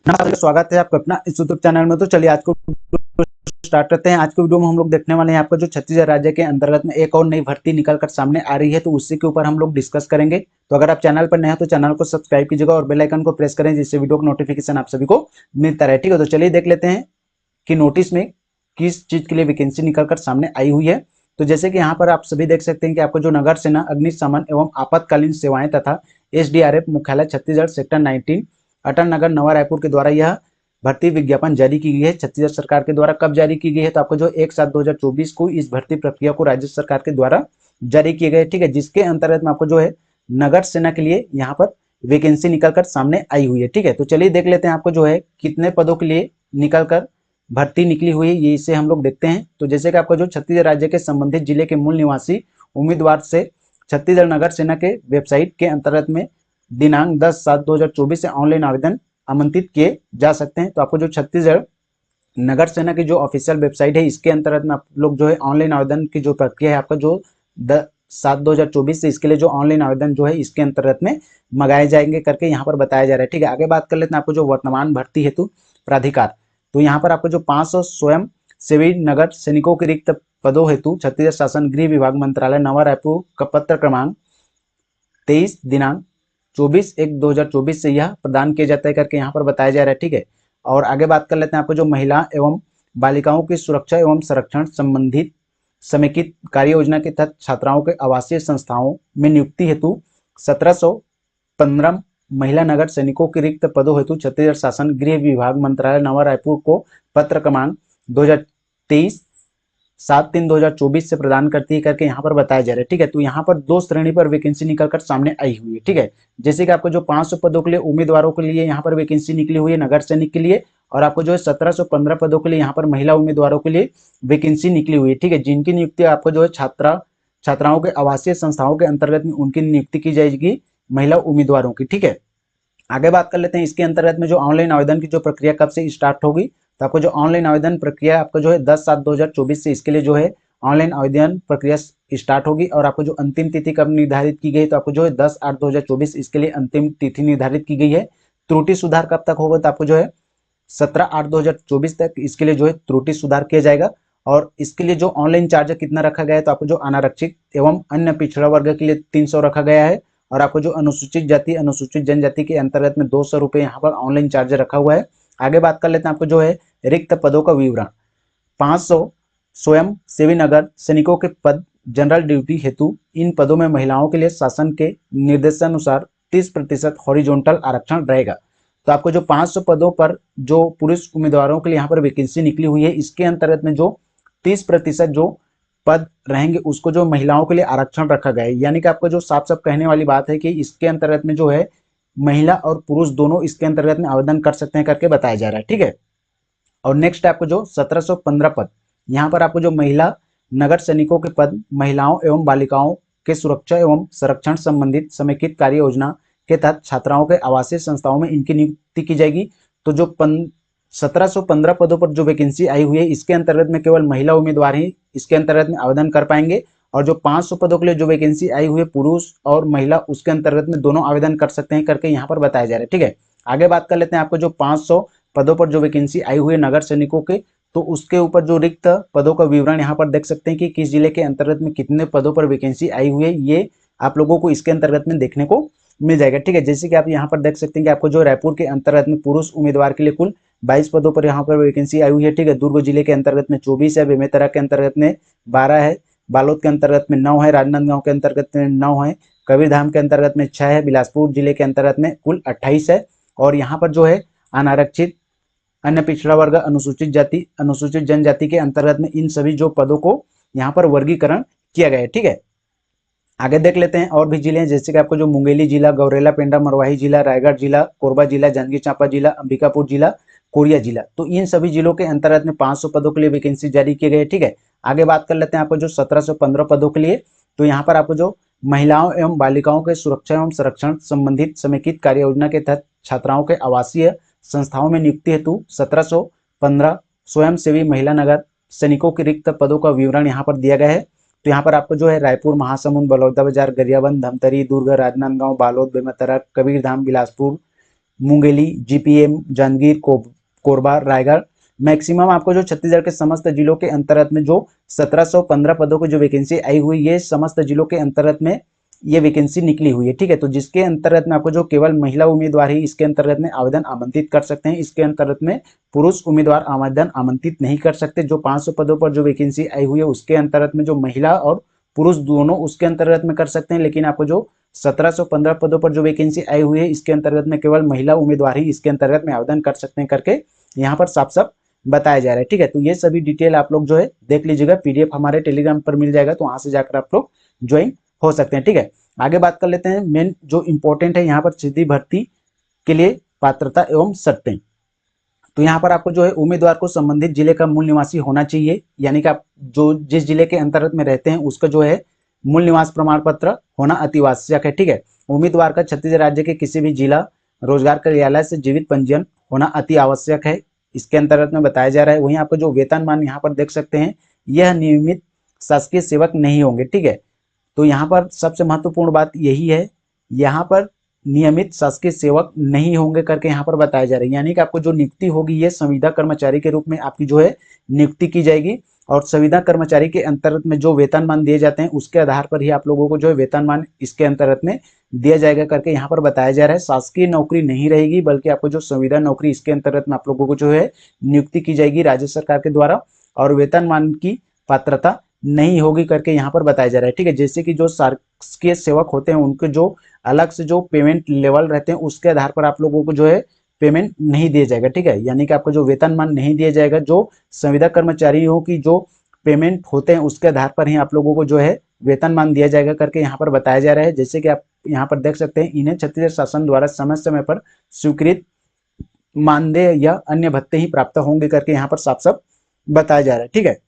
नमस्कार, स्वागत है आपका अपना इस यूट्यूब चैनल में। तो चलिए आज को स्टार्ट करते हैं। आज के वीडियो में हम लोग देखने वाले हैं आपका जो छत्तीसगढ़ राज्य के अंतर्गत में एक और नई भर्ती निकल कर सामने आ रही है, तो उसी के ऊपर हम लोग डिस्कस करेंगे। तो अगर आप चैनल पर नए हैं तो चैनल को सब्सक्राइब कीजिएगा और बेल आइकन को प्रेस करें, जिससे वीडियो का नोटिफिकेशन आप सभी को मिलता रहे। ठीक है, तो चलिए देख लेते हैं कि नोटिस में किस चीज के लिए वैकेंसी निकल कर सामने आई हुई है। तो जैसे कि यहाँ पर आप सभी देख सकते हैं कि आपको जो नगर सेना, अग्निशमन एवं आपातकालीन सेवाएं तथा एसडीआरएफ मुख्यालय छत्तीसगढ़ सेक्टर 19 अटल नगर नवा रायपुर के द्वारा यह भर्ती विज्ञापन जारी की गई है। छत्तीसगढ़ सरकार के द्वारा कब जारी की गई है, तो आपको जो 1/7/2024 को इस भर्ती प्रक्रिया को राज्य सरकार के द्वारा जारी किए गए। ठीक है, जिसके अंतर्गत में आपको जो है नगर सेना के लिए यहाँ पर वैकेंसी निकलकर सामने आई हुई है। ठीक है, तो चलिए देख लेते हैं आपको जो है कितने पदों के लिए निकलकर भर्ती निकली हुई है, ये इसे हम लोग देखते हैं। तो जैसे कि आपको जो छत्तीसगढ़ राज्य के संबंधित जिले के मूल निवासी उम्मीदवार से छत्तीसगढ़ नगर सेना के वेबसाइट के अंतर्गत में दिनांक 10/7/2024 से ऑनलाइन आवेदन आमंत्रित किए जा सकते हैं। तो आपको जो छत्तीसगढ़ नगर सेना की जो ऑफिशियल वेबसाइट है, इसके अंतर्गत में आप लोग जो है ऑनलाइन आवेदन की जो प्रक्रिया है आपका जो 10/7/2024 से इसके लिए जो ऑनलाइन आवेदन जो है इसके अंतर्गत में मंगाए जाएंगे करके यहाँ पर बताया जा रहा है। ठीक है, आगे बात कर लेते हैं आपको जो वर्तमान भर्ती हेतु प्राधिकार। तो यहाँ पर आपको जो 500 स्वयं सेवी नगर सैनिकों के रिक्त पदों हेतु छत्तीसगढ़ शासन गृह विभाग मंत्रालय नवा रायपुर का पत्र क्रमांक 23 दिनांक 24/1/2024 से यह प्रदान किया जाता है करके यहाँ पर बताया जा रहा है। ठीक है, और आगे बात कर लेते हैं आपको जो महिला एवं बालिकाओं की सुरक्षा एवं संरक्षण संबंधित समेकित कार्य योजना के तहत छात्राओं के आवासीय संस्थाओं में नियुक्ति हेतु 1715 महिला नगर सैनिकों के रिक्त पदों हेतु छत्तीसगढ़ शासन गृह विभाग मंत्रालय नवा रायपुर को पत्र क्रमांक 2023 7/3/2024 से प्रदान करती है करके यहाँ पर बताया जा रहा है। ठीक है, तो यहाँ पर दो श्रेणी पर वैकेंसी निकलकर सामने आई हुई है। ठीक है, जैसे कि आपको जो 500 पदों के लिए उम्मीदवारों के लिए यहाँ पर वैकेंसी निकली हुई है नगर सैनिक के लिए, और आपको जो है 1715 पदों के लिए यहाँ पर महिला उम्मीदवारों के लिए वैकेंसी निकली हुई है। ठीक है, जिनकी नियुक्ति आपको जो है छात्राओं के आवासीय संस्थाओं के अंतर्गत में उनकी नियुक्ति की जाएगी महिला उम्मीदवारों की। ठीक है, आगे बात कर लेते हैं इसके अंतर्गत में जो ऑनलाइन आवेदन की जो प्रक्रिया कब से स्टार्ट होगी। तो आपको जो ऑनलाइन आवेदन प्रक्रिया आपको जो है 10/7/2024 से इसके लिए जो है ऑनलाइन आवेदन प्रक्रिया स्टार्ट होगी, और आपको जो अंतिम तिथि कब निर्धारित की गई, तो आपको जो है 10/8/2024 इसके लिए अंतिम तिथि निर्धारित की गई है। त्रुटि सुधार कब तक होगा, तो आपको जो है 17/8/2024 तक इसके लिए जो है त्रुटि सुधार किया जाएगा। और इसके लिए जो ऑनलाइन चार्ज कितना रखा गया है, तो आपको जो अनारक्षित एवं अन्य पिछड़ा वर्ग के लिए 300 रखा गया है, और आपको जो अनुसूचित जाति अनुसूचित जनजाति के अंतर्गत में 200 रुपये यहाँ पर ऑनलाइन चार्ज रखा हुआ है। आगे बात कर लेते हैं आपको जो है रिक्त पदों का विवरण। 500 स्वयं सेवी नगर सैनिकों के पद जनरल ड्यूटी हेतु इन पदों में महिलाओं के लिए शासन के निर्देशानुसार 30% हॉरिजॉन्टल आरक्षण रहेगा। तो आपको जो 500 पदों पर जो पुरुष उम्मीदवारों के लिए यहाँ पर वैकेंसी निकली हुई है, इसके अंतर्गत में जो 30% जो पद रहेंगे उसको जो महिलाओं के लिए आरक्षण रखा गया है। यानी कि आपको जो साफ साफ कहने वाली बात है कि इसके अंतर्गत में जो है महिला और पुरुष दोनों इसके अंतर्गत में आवेदन कर सकते हैं करके बताया जा रहा है। ठीक है, और नेक्स्ट आपको जो 1715 पद, यहाँ पर आपको जो महिला नगर सैनिकों के पद महिलाओं एवं बालिकाओं के सुरक्षा एवं संरक्षण संबंधित समेकित कार्य योजना के तहत छात्राओं के आवासीय संस्थाओं में इनकी नियुक्ति की जाएगी। तो जो 1715 पदों पर जो वैकेंसी आई हुई है, इसके अंतर्गत में केवल महिला उम्मीदवार ही इसके अंतर्गत में आवेदन कर पाएंगे, और जो 500 पदों के लिए जो वैकेंसी आई हुई है पुरुष और महिला उसके अंतर्गत में दोनों आवेदन कर सकते हैं करके यहाँ पर बताया जा रहा है। ठीक है, आगे बात कर लेते हैं आपको जो 500 पदों पर जो वैकेंसी आई हुई है नगर सैनिकों के, तो उसके ऊपर जो रिक्त पदों का विवरण यहाँ पर देख सकते हैं कि किस जिले के अंतर्गत में कितने पदों पर वैकेंसी आई हुई है, ये आप लोगों को इसके अंतर्गत में देखने को मिल जाएगा। ठीक है, जैसे कि आप यहाँ पर देख सकते हैं कि आपको जो रायपुर के अंतर्गत में पुरुष उम्मीदवार के लिए कुल 22 पदों पर यहाँ पर वैकेंसी आई हुई है। ठीक है, दुर्ग जिले के अंतर्गत में 24 है, बेमेतरा के अंतर्गत में 12 है, बालोद के अंतर्गत में 9 है, राजनांदगांव के अंतर्गत में 9 है, कबीरधाम के अंतर्गत में 6 है, बिलासपुर जिले के अंतर्गत में कुल 28 है। और यहाँ पर जो है अनारक्षित अन्य पिछड़ा वर्ग अनुसूचित जाति अनुसूचित जनजाति के अंतर्गत में इन सभी जो पदों को यहाँ पर वर्गीकरण किया गया है। ठीक है, आगे देख लेते हैं और भी जिले हैं, जैसे कि आपको जो मुंगेली जिला, गौरेला पेंड्रा मरवाही जिला, रायगढ़ जिला, कोरबा जिला, जांजगीर चांपा जिला, अंबिकापुर जिला, कोरिया जिला, तो इन सभी जिलों के अंतर्गत में 500 पदों के लिए वैकेंसी जारी किए गए। ठीक है, आगे बात कर लेते हैं आपको जो 1715 पदों के लिए। तो यहाँ पर आपको जो महिलाओं एवं बालिकाओं के सुरक्षा एवं संरक्षण संबंधित समेकित कार्य योजना के तहत छात्राओं के आवासीय संस्थाओं में नियुक्ति हेतु 1715 स्वयं सेवी महिला नगर सैनिकों के रिक्त पदों का विवरण यहाँ पर दिया गया है। तो यहाँ पर आपको जो है रायपुर, महासमुंद, बलौदाबाजार, गरियाबंद, धमतरी, दुर्ग, राजनांदगांव, बालोद, बेमेतरा, कबीरधाम, बिलासपुर, मुंगेली, जीपीएम, जांजगीर, कोरबा, रायगढ़। मैक्सिमम आपको जो छत्तीसगढ़ के समस्त जिलों के अंतर्गत में जो 1715 पदों की जो वैकेंसी आई हुई, ये समस्त जिलों के अंतर्गत में ये वैकेंसी निकली हुई है, ठीक है। तो जिसके अंतर्गत में आपको जो केवल महिला उम्मीदवार ही इसके अंतर्गत में आवेदन आमंत्रित कर सकते हैं। इसके अंतर्गत में पुरुष उम्मीदवार आवेदन आमंत्रित नहीं कर सकते। जो 500 पदों पर जो वैकेंसी आई हुई है उसके अंतर्गत में जो महिला और पुरुष दोनों उसके अंतर्गत में कर सकते हैं, लेकिन आपको जो 1715 पदों पर जो वैकेंसी आई हुई है इसके अंतर्गत में केवल महिला उम्मीदवार ही इसके अंतर्गत में आवेदन कर सकते हैं करके यहाँ पर साफ साफ बताया जा रहा है, ठीक है। तो ये सभी डिटेल आप लोग जो है देख लीजिएगा, पीडीएफ हमारे टेलीग्राम पर मिल जाएगा, तो वहां से जाकर आप लोग ज्वाइन हो सकते हैं, ठीक है। आगे बात कर लेते हैं मेन जो इंपॉर्टेंट है यहाँ पर सीधी भर्ती के लिए पात्रता एवं शर्तें। तो यहाँ पर आपको जो है उम्मीदवार को संबंधित जिले का मूल निवासी होना चाहिए, यानी कि आप जो जिस जिले के अंतर्गत में रहते हैं उसका जो है मूल निवास प्रमाण पत्र होना अति आवश्यक है, ठीक है। उम्मीदवार का छत्तीसगढ़ राज्य के किसी भी जिला रोजगार कार्यालय से जीवित पंजीयन होना अति आवश्यक है, इसके अंतर्गत में बताया जा रहा है। वहीं आपको जो वेतनमान यहाँ पर देख सकते हैं, यह नियमित शासकीय सेवक नहीं होंगे, ठीक है। तो यहाँ पर सबसे महत्वपूर्ण बात यही है, यहाँ पर नियमित शासकीय सेवक नहीं होंगे करके यहाँ पर बताया जा रहा है, यानी कि आपको जो नियुक्ति होगी ये संविदा कर्मचारी के रूप में आपकी जो है नियुक्ति की जाएगी, और संविदा कर्मचारी के अंतर्गत में जो वेतनमान दिए जाते हैं उसके आधार पर ही आप लोगों को जो है वेतनमान इसके अंतर्गत में दिया जाएगा करके यहाँ पर बताया जा रहा है। शासकीय नौकरी नहीं रहेगी, बल्कि आपको जो संविदा नौकरी इसके अंतर्गत में आप लोगों को जो है नियुक्ति की जाएगी राज्य सरकार के द्वारा, और वेतनमान की पात्रता नहीं होगी करके यहाँ पर बताया जा रहा है, ठीक है। जैसे कि जो शासकीय सेवक होते हैं उनके जो अलग से जो पेमेंट लेवल रहते हैं उसके आधार पर आप लोगों को जो है पेमेंट नहीं दिया जाएगा, ठीक है। यानी कि आपको जो वेतनमान नहीं दिया जाएगा, जो संविदा कर्मचारियों की जो पेमेंट होते हैं उसके आधार पर ही आप लोगों को जो है वेतनमान दिया जाएगा करके यहाँ पर बताया जा रहा है। जैसे कि आप यहाँ पर देख सकते हैं, इन्हें छत्तीसगढ़ शासन द्वारा समय समय पर स्वीकृत मानदेय या अन्य भत्ते ही प्राप्त होंगे करके यहाँ पर साफ साफ बताया जा रहा है, ठीक है।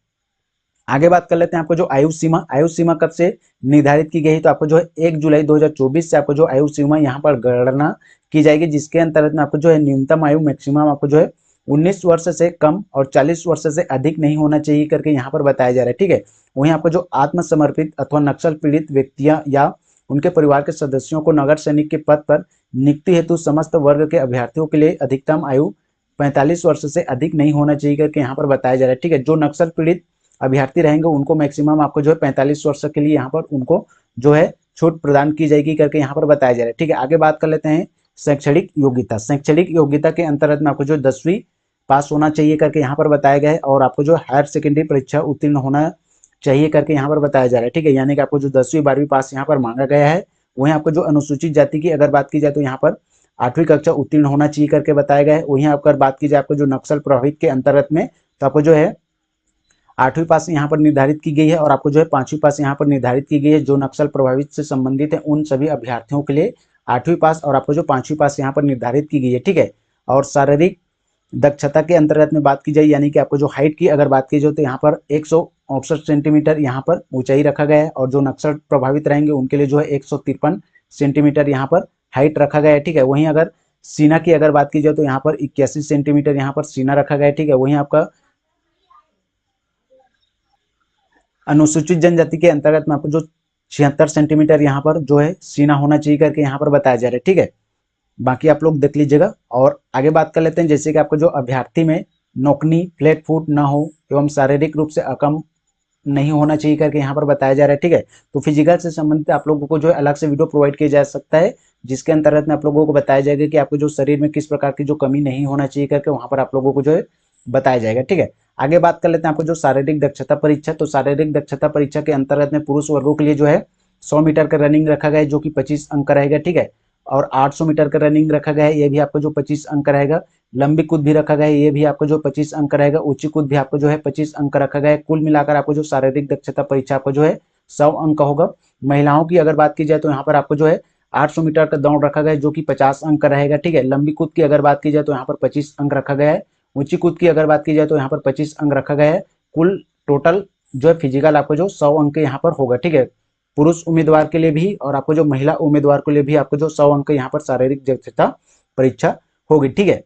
आगे बात कर लेते हैं, आपको जो आयु सीमा कब से निर्धारित की गई, तो आपको जो है 1 जुलाई 2024 से आपको जो आयु सीमा यहाँ पर गणना की जाएगी, जिसके अंतर्गत में आपको जो है न्यूनतम आयु मैक्सिमम आपको जो है 19 वर्ष से कम और 40 वर्ष से अधिक नहीं होना चाहिए करके यहाँ पर बताया जा रहा है, ठीक है। वहीं आपको जो आत्मसमर्पित अथवा नक्सल पीड़ित व्यक्तियां या उनके परिवार के सदस्यों को नगर सैनिक के पद पर नियुक्ति हेतु समस्त वर्ग के अभ्यर्थियों के लिए अधिकतम आयु 45 वर्ष से अधिक नहीं होना चाहिए करके यहाँ पर बताया जा रहा है, ठीक है। जो नक्सल पीड़ित अभ्यर्थी रहेंगे उनको मैक्सिमम आपको जो है 45 वर्ष के लिए यहाँ पर उनको जो है छूट प्रदान की जाएगी करके यहाँ पर बताया जा रहा है, ठीक है। आगे बात कर लेते हैं शैक्षणिक योग्यता। शैक्षणिक योग्यता के अंतर्गत में आपको जो 10वीं पास होना चाहिए करके यहाँ पर बताया गया है, और आपको जो हायर सेकेंडरी परीक्षा उत्तीर्ण होना चाहिए करके यहाँ पर बताया जा रहा है, ठीक है। यानी कि आपको जो 10वीं 12वीं पास यहाँ पर मांगा गया है। वहीं आपको जो अनुसूचित जाति की अगर बात की जाए तो यहाँ पर 8वीं कक्षा उत्तीर्ण होना चाहिए करके बताया गया है। वहीं अगर बात की जाए आपको जो नक्सल प्रभावित के अंतर्गत में, तो आपको जो है 8वीं पास यहाँ पर निर्धारित की गई है, और आपको जो है 5वीं पास यहाँ पर निर्धारित की गई है। जो नक्सल प्रभावित से संबंधित है उन सभी अभ्यर्थियों के लिए 8वीं पास और आपको जो 5वीं पास यहाँ पर निर्धारित की गई है, ठीक है। और शारीरिक दक्षता के अंतर्गत में बात की जाए, यानी कि आपको जो हाइट की अगर बात की जाए तो यहाँ पर 168 सेंटीमीटर यहाँ पर ऊंचाई रखा गया है, और जो नक्सल प्रभावित रहेंगे उनके लिए जो है 153 सेंटीमीटर यहाँ पर हाइट रखा गया है, ठीक है। वहीं अगर सीना की अगर बात की जाए तो यहाँ पर 81 सेंटीमीटर यहाँ पर सीना रखा गया है, ठीक है। वहीं आपका अनुसूचित जनजाति के अंतर्गत में आपको जो 76 सेंटीमीटर यहाँ पर जो है सीना होना चाहिए करके यहाँ पर बताया जा रहा है, ठीक है। बाकी आप लोग देख लीजिएगा। और आगे बात कर लेते हैं, जैसे कि आपको जो अभ्यर्थी में नौकनी फ्लैट फुट ना हो एवं शारीरिक रूप से अकम नहीं होना चाहिए करके यहाँ पर बताया जा रहा है, ठीक है। तो फिजिकल से संबंधित आप लोगों को जो है अलग से वीडियो प्रोवाइड किया जा सकता है, जिसके अंतर्गत में आप लोगों को बताया जाएगा कि आपको जो शरीर में किस प्रकार की जो कमी नहीं होना चाहिए करके वहां पर आप लोगों को जो है बताया जाएगा, ठीक है। आगे बात कर लेते हैं, आपको जो शारीरिक दक्षता परीक्षा, तो शारीरिक दक्षता परीक्षा के अंतर्गत में पुरुष वर्गों के लिए जो है 100 मीटर का रनिंग रखा गया है, जो कि 25 अंक रहेगा, ठीक है। और 800 मीटर का रनिंग रखा गया है, ये भी आपको जो 25 अंक रहेगा। लंबी कूद भी रखा गया है, ये भी आपको जो 25 अंक रहेगा। ऊंची कूद भी आपको जो है 25 अंक रखा गया है। कुल मिलाकर आपको जो शारीरिक दक्षता परीक्षा आपको जो है 100 अंक का होगा। महिलाओं की अगर बात की जाए तो यहाँ पर आपको जो है 800 मीटर का दौड़ रखा गया है, जो कि 50 अंक का रहेगा, ठीक है। लंबी कूद की अगर बात की जाए तो यहाँ पर 25 अंक रखा गया है। ऊंची कूद की अगर बात की जाए तो यहाँ पर 25 अंक रखा गया है। कुल टोटल जो है फिजिकल आपको जो 100 अंक यहाँ पर होगा, ठीक है। पुरुष उम्मीदवार के लिए भी और आपको जो महिला उम्मीदवार के लिए भी आपको जो 100 अंक यहाँ पर शारीरिक दक्षता परीक्षा होगी, ठीक है।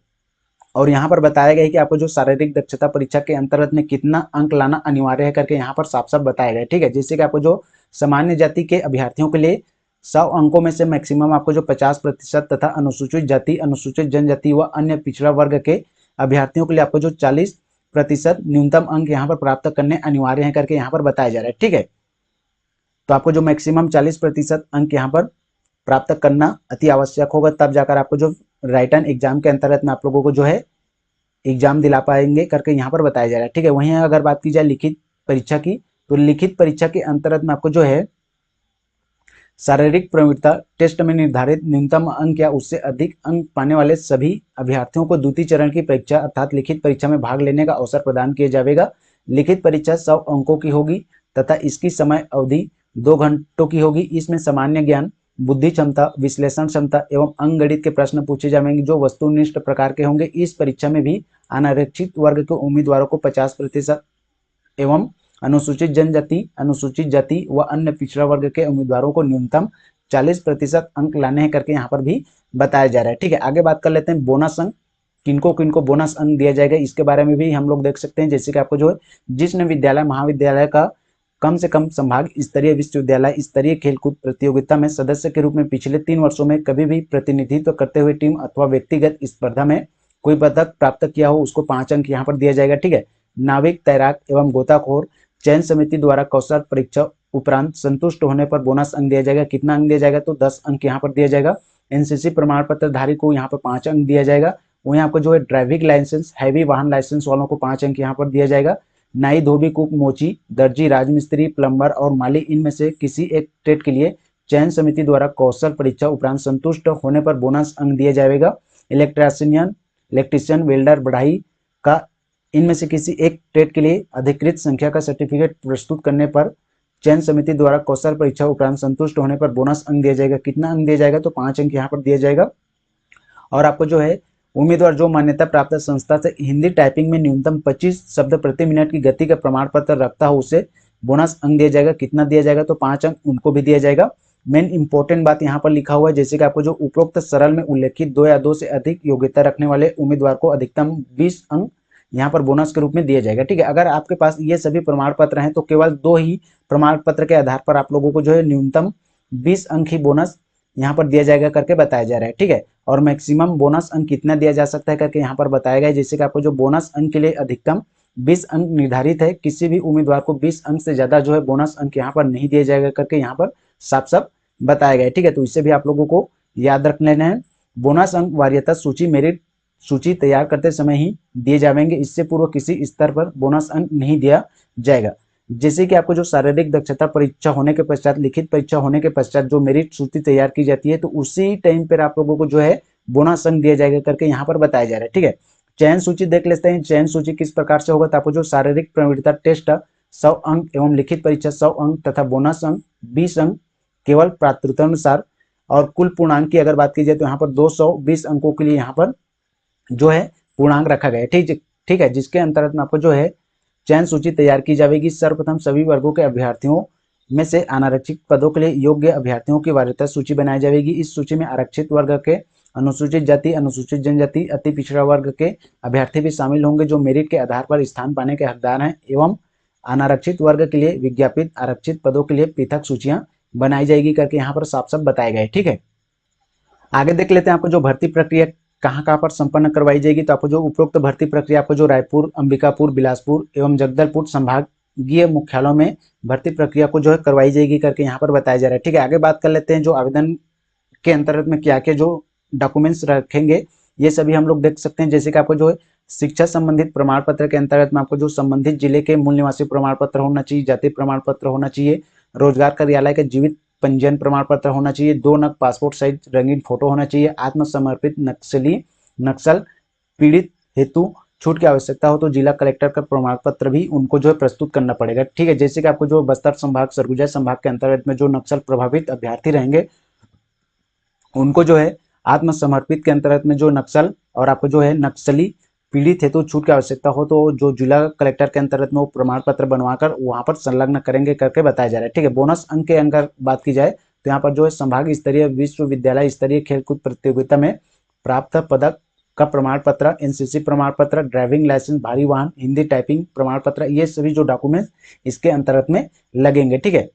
और यहाँ पर बताया गया है कि आपको जो शारीरिक दक्षता परीक्षा के अंतर्गत में कितना अंक लाना अनिवार्य है करके यहाँ पर साफ साफ बताया गया है, ठीक है। जैसे कि आपको जो सामान्य जाति के अभ्यर्थियों के लिए 100 अंकों में से मैक्सिमम आपको जो 50% तथा अनुसूचित जाति, अनुसूचित जनजाति व अन्य पिछड़ा वर्ग के अभ्यर्थियों के लिए आपको जो 40% न्यूनतम अंक यहाँ पर प्राप्त करने अनिवार्य है करके यहाँ पर बताया जा रहा है। ठीक है, तो आपको जो मैक्सिमम 40% अंक यहाँ पर प्राप्त करना अति आवश्यक होगा, तब जाकर आपको जो राइटन एग्जाम के अंतर्गत में आप लोगों को जो है एग्जाम दिला पाएंगे करके यहाँ पर बताया जा रहा है। ठीक है, वहीं अगर बात की जाए लिखित परीक्षा की, तो लिखित परीक्षा के अंतर्गत में आपको जो है शारीरिक प्रवृत्ता टेस्ट में निर्धारित न्यूनतम अंक या उससे अधिक अंक पाने वाले सभी अभ्यर्थियों को द्वितीय चरण की परीक्षा अर्थात लिखित परीक्षा में भाग लेने का अवसर प्रदान किया जाएगा। लिखित परीक्षा 100 अंकों की होगी तथा इसकी समय अवधि 2 घंटों की होगी। इसमें सामान्य ज्ञान, बुद्धि क्षमता, विश्लेषण क्षमता एवं अंकगणित के प्रश्न पूछे जाएंगे जो वस्तुनिष्ठ प्रकार के होंगे। इस परीक्षा में भी अनारक्षित वर्ग के उम्मीदवारों को 50% एवं अनुसूचित जनजाति, अनुसूचित जाति व अन्य पिछड़ा वर्ग के उम्मीदवारों को न्यूनतम 40% अंक लाने हैं करके यहाँ पर भी बताया जा रहा है। ठीक है, आगे बात कर लेते हैं बोनस अंक, किनको किनको बोनस अंक दिया जाएगा इसके बारे में भी हम लोग देख सकते हैं। जैसे कि आपको जो है जिस विद्यालय महाविद्यालय का कम से कम संभाग स्तरीय विश्वविद्यालय स्तरीय खेलकूद प्रतियोगिता में सदस्य के रूप में पिछले 3 वर्षों में कभी भी प्रतिनिधित्व करते हुए टीम अथवा व्यक्तिगत स्पर्धा में कोई पदक प्राप्त किया हो उसको 5 अंक यहाँ पर दिया जाएगा। ठीक है, नाविक, तैराक एवं गोताखोर चयन समिति द्वारा कौशल परीक्षा उपरांत संतुष्ट होने पर बोनस अंक दिया जाएगा। कितना अंक दिया जाएगा, तो 10 अंक यहाँ पर दिया जाएगा। एनसीसी प्रमाण पत्र धारी को यहाँ पर 5 अंक दिया जाएगा। वहीं आपको जो है ड्राइविंग लाइसेंस, हैवी वाहन लाइसेंस वालों को 5 अंक यहाँ पर दिया जाएगा। नाई, धोबी, कुक, मोची, दर्जी, राजमिस्त्री, प्लम्बर और माली इनमें से किसी एक ट्रेड के लिए चयन समिति द्वारा कौशल परीक्षा उपरांत संतुष्ट होने पर बोनस अंक दिया जाएगा। इलेक्ट्रीशियन, वेल्डर, बढ़ाई का इनमें से किसी एक ट्रेड के लिए अधिकृत संख्या का सर्टिफिकेट प्रस्तुत करने पर चयन समिति द्वारा कौशल परीक्षा उपरांत संतुष्ट होने पर बोनस अंक दिया जाएगा। कितना अंक दिया जाएगा, तो 5 अंक यहाँ पर दिया जाएगा। और आपको जो है उम्मीदवार जो मान्यता प्राप्त संस्था से हिंदी टाइपिंग में न्यूनतम 25 शब्द प्रति मिनट की गति का प्रमाण पत्र रखता हो उसे बोनस अंक दिया जाएगा। कितना दिया जाएगा, तो 5 अंक उनको भी दिया जाएगा। मेन इंपॉर्टेंट बात यहाँ पर लिखा हुआ है, जैसे कि आपको जो उपरोक्त सरल में उल्लेखित 2 या 2 से अधिक योग्यता रखने वाले उम्मीदवार को अधिकतम 20 अंक यहाँ पर बोनस के रूप में दिया जाएगा। ठीक है, अगर आपके पास ये सभी प्रमाण पत्र हैं तो केवल 2 ही प्रमाण पत्र के आधार पर आप लोगों को जो है न्यूनतम 20 अंक ही बोनस यहाँ पर दिया जाएगा करके बताया जा रहा है। ठीक है, और मैक्सिमम बोनस अंक कितना दिया जा सकता है करके यहाँ पर बताया गया है। जैसे कि आपको जो बोनस अंक के लिए अधिकतम 20 अंक निर्धारित है, किसी भी उम्मीदवार को 20 अंक से ज्यादा जो है बोनस अंक यहाँ पर नहीं दिया जाएगा करके यहाँ पर साफ साफ बताया गया है। ठीक है, तो इससे भी आप लोगों को याद रख लेना है। बोनस अंक वरीयता सूची, मेरिट सूची तैयार करते समय ही दिए जाएंगे, इससे पूर्व किसी स्तर पर बोनस अंक नहीं दिया जाएगा। जैसे कि आपको जो शारीरिक दक्षता परीक्षा होने के पश्चात, लिखित परीक्षा होने के पश्चात जो मेरिट सूची तैयार की जाती है, तो उसी टाइम पर आप लोगों को जो है बोनस अंक दिया जाएगा करके यहाँ पर बताया जा रहा है। ठीक है, चयन सूची देख लेते हैं। चयन सूची किस प्रकार से होगा, तो आपको जो शारीरिक प्रवृत्ता टेस्ट 100 अंक एवं लिखित परीक्षा 100 अंक तथा बोनस अंक 20 अंक केवल प्रात्रतानुसार, और कुल पूर्णांक की अगर बात की जाए तो यहाँ पर 220 अंकों के लिए यहाँ पर जो है पूर्णांक रखा गया है। ठीक है, जिसके अंतर्गत में आपको जो है चयन सूची तैयार की जाएगी। सर्वप्रथम सभी वर्गों के अभ्यर्थियों में से अनारक्षित पदों के लिए योग्य अभ्यर्थियों की वरीयता सूची बनाई जाएगी। इस सूची में आरक्षित वर्ग के, अनुसूचित जाति, अनुसूचित जनजाति, अति पिछड़ा वर्ग के अभ्यर्थी भी शामिल होंगे जो मेरिट के आधार पर स्थान पाने के हकदार हैं, एवं अनारक्षित वर्ग के लिए विज्ञापित आरक्षित पदों के लिए पृथक सूचियां बनाई जाएगी करके यहाँ पर साफ साफ बताया गया है। ठीक है, आगे देख लेते हैं आपको जो भर्ती प्रक्रिया कहाँ कहाँ पर संपन्न करवाई जाएगी। तो आपको जो उपरोक्त भर्ती प्रक्रिया आपको जो रायपुर, अंबिकापुर, बिलासपुर एवं जगदलपुर संभागीय मुख्यालयों में भर्ती प्रक्रिया को जो है करवाई जाएगी करके यहाँ पर बताया जा रहा है। ठीक है, आगे बात कर लेते हैं जो आवेदन के अंतर्गत में क्या क्या जो डॉक्यूमेंट्स रखेंगे, ये सभी हम लोग देख सकते हैं। जैसे कि आपको जो है शिक्षा संबंधित प्रमाण पत्र के अंतर्गत में आपको जो संबंधित जिले के मूल निवासी प्रमाण पत्र होना चाहिए, जाति प्रमाण पत्र होना चाहिए, रोजगार कार्यालय के जीवित पंजीयन प्रमाण पत्र होना चाहिए, 2 नग पासपोर्ट साइज रंगीन फोटो होना चाहिए, आत्मसमर्पित नक्सल पीड़ित हेतु छूट की आवश्यकता हो तो जिला कलेक्टर का प्रमाण पत्र भी उनको जो है प्रस्तुत करना पड़ेगा। ठीक है, जैसे कि आपको जो बस्तर संभाग, सरगुजा संभाग के अंतर्गत में जो नक्सल प्रभावित अभ्यर्थी रहेंगे उनको जो है आत्मसमर्पित के अंतर्गत में जो नक्सल और आपको जो है नक्सली पीड़ित हेतु छूट की आवश्यकता हो तो जो जिला कलेक्टर के अंतर्गत में वो प्रमाण पत्र बनवाकर वहां पर संलग्न करेंगे करके बताया जा रहा है। ठीक है, बोनस अंक के अगर बात की जाए तो यहाँ पर जो है संभाग स्तरीय, विश्वविद्यालय स्तरीय खेलकूद प्रतियोगिता में प्राप्त पदक का प्रमाण पत्र, एनसीसी प्रमाण पत्र, ड्राइविंग लाइसेंस, भारी वाहन, हिंदी टाइपिंग प्रमाण पत्र, ये सभी जो डॉक्यूमेंट इसके अंतर्गत में लगेंगे। ठीक है,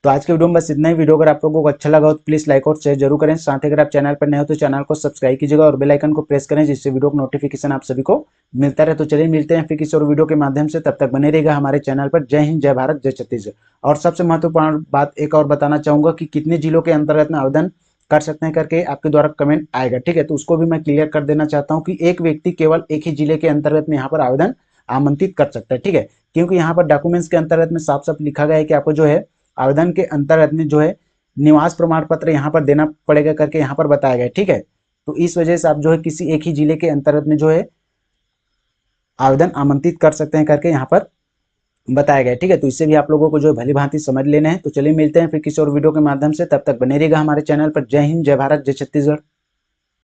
तो आज के वीडियो में बस इतना ही। वीडियो अगर आप लोगों को अच्छा लगा हो तो प्लीज लाइक और शेयर जरूर करें। साथ ही अगर आप चैनल पर नए हो तो चैनल को सब्सक्राइब कीजिएगा और बेल आइकन को प्रेस करें, जिससे वीडियो का नोटिफिकेशन आप सभी को मिलता रहे। तो चलिए मिलते हैं फिर किसी और वीडियो के माध्यम से, तब तक बने रहेगा हमारे चैनल पर। जय हिंद, जय भारत, जय छत्तीसगढ़। और सबसे महत्वपूर्ण बात एक और बताना चाहूंगा कि कितने जिलों के अंतर्गत में आवेदन कर सकते हैं करके आपके द्वारा कमेंट आएगा, ठीक है। तो उसको भी मैं क्लियर कर देना चाहता हूँ कि एक व्यक्ति केवल एक ही जिले के अंतर्गत में यहाँ पर आवेदन आमंत्रित कर सकता है, ठीक है। क्योंकि यहाँ पर डॉक्यूमेंट्स के अंतर्गत में साफ साफ लिखा गया है कि आपको जो है आवेदन के अंतर्गत में जो है निवास प्रमाण पत्र यहाँ पर देना पड़ेगा करके यहाँ पर बताया गया है, ठीक है। तो इस वजह से आप जो है किसी एक ही जिले के अंतर्गत में जो है आवेदन आमंत्रित कर सकते हैं करके यहाँ पर बताया गया है, ठीक है। तो इससे भी आप लोगों को जो है भली भांति समझ लेना है। तो चलिए मिलते हैं फिर किसी और वीडियो के माध्यम से, तब तक बने रहिएगा हमारे चैनल पर। जय हिंद, जय भारत, जय छत्तीसगढ़।